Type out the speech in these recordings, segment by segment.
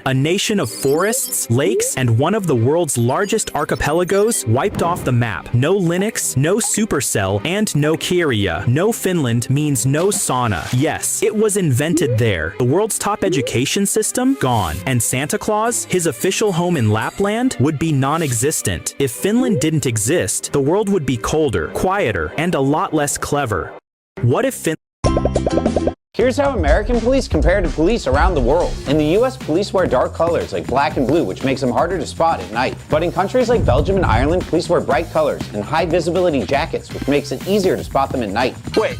A nation of forests, lakes, and one of the world's largest archipelagos wiped off the map. No Linux, no Supercell, and no Kyria. No Finland means no sauna. Yes, it was invented there. The world's top education system? Gone. And Santa Claus? His official home in Lapland? Would be non-existent. If Finland didn't exist, the world would be colder, quieter, and a lot less clever. What if Finland... Here's how American police compare to police around the world. In the US, police wear dark colors like black and blue, which makes them harder to spot at night. But in countries like Belgium and Ireland, police wear bright colors and high visibility jackets, which makes it easier to spot them at night. Wait,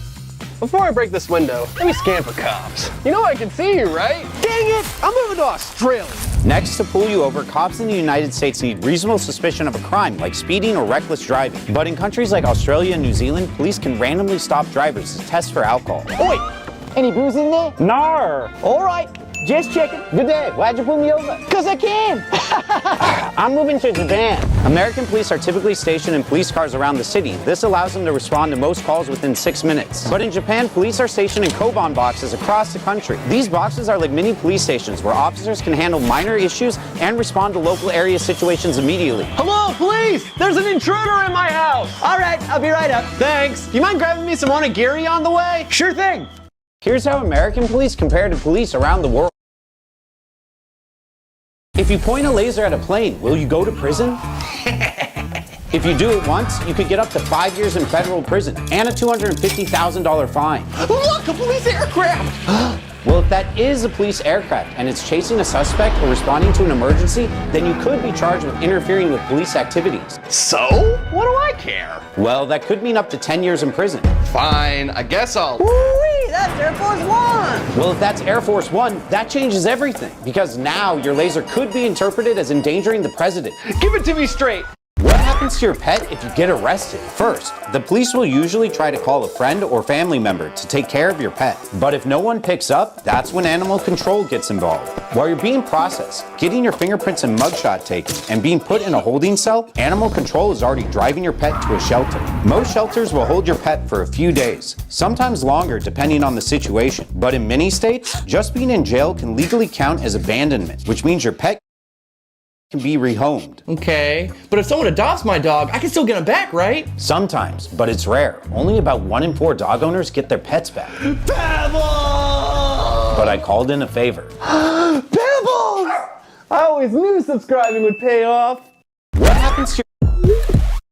before I break this window, let me scan for cops. You know I can see you, right? Dang it, I'm moving to Australia. Next, to pull you over, cops in the United States need reasonable suspicion of a crime, like speeding or reckless driving. But in countries like Australia and New Zealand, police can randomly stop drivers to test for alcohol. Oh wait, any booze in there? Nar! All right, just checking. Good day, why'd you pull me over? 'Cause I can. I'm moving to Japan. American police are typically stationed in police cars around the city. This allows them to respond to most calls within 6 minutes. But in Japan, police are stationed in Koban boxes across the country. These boxes are like mini police stations where officers can handle minor issues and respond to local area situations immediately. Hello, police! There's an intruder in my house! All right, I'll be right up. Thanks. Do you mind grabbing me some onigiri on the way? Sure thing. Here's how American police compare to police around the world. If you point a laser at a plane, will you go to prison? If you do it once, you could get up to 5 years in federal prison and a $250,000 fine. Look, a police aircraft! Well, if that is a police aircraft and it's chasing a suspect or responding to an emergency, then you could be charged with interfering with police activities. So? What do I care? Well, that could mean up to 10 years in prison. Fine, I guess I'll... Woo-wee, that's Air Force One! Well, if that's Air Force One, that changes everything, because now your laser could be interpreted as endangering the president. Give it to me straight. What happens to your pet if you get arrested? First, the police will usually try to call a friend or family member to take care of your pet. But if no one picks up, that's when animal control gets involved. While you're being processed, getting your fingerprints and mugshot taken, and being put in a holding cell, animal control is already driving your pet to a shelter. Most shelters will hold your pet for a few days, sometimes longer depending on the situation. But in many states, just being in jail can legally count as abandonment, which means your pet can be rehomed. Okay, but if someone adopts my dog, I can still get him back, right? Sometimes, but it's rare. Only about 1 in 4 dog owners get their pets back. Pebbles! But I called in a favor. Pebbles! I always knew subscribing would pay off. What happens to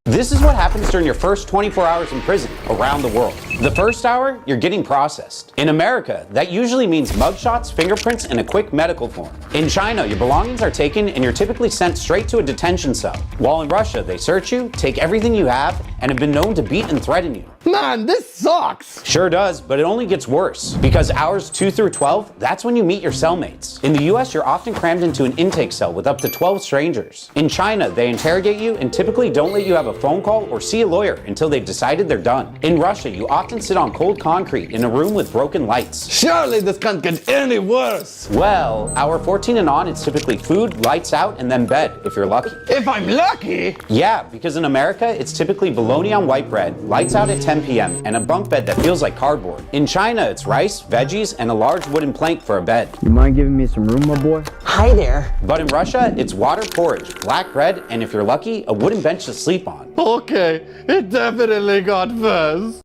This is what happens during your first 24 hours in prison around the world. The first hour, you're getting processed. In America, that usually means mugshots, fingerprints, and a quick medical form. In China, your belongings are taken and you're typically sent straight to a detention cell. While in Russia, they search you, take everything you have, and have been known to beat and threaten you. Man, this sucks. Sure does, but it only gets worse. Because hours 2 through 12, that's when you meet your cellmates. In the US, you're often crammed into an intake cell with up to 12 strangers. In China, they interrogate you and typically don't let you have a phone call or see a lawyer until they've decided they're done. In Russia, you often sit on cold concrete in a room with broken lights. Surely this can't get any worse. Well, hour 14 and on, it's typically food, lights out, and then bed, if you're lucky. If I'm lucky. Yeah, because in America, it's typically bologna on white bread, lights out at 10 p.m., and a bunk bed that feels like cardboard. In China, it's rice, veggies, and a large wooden plank for a bed. You mind giving me some room, my boy? Hi there. But in Russia, it's water porridge, black bread, and if you're lucky, a wooden bench to sleep on. Okay, it definitely got worse.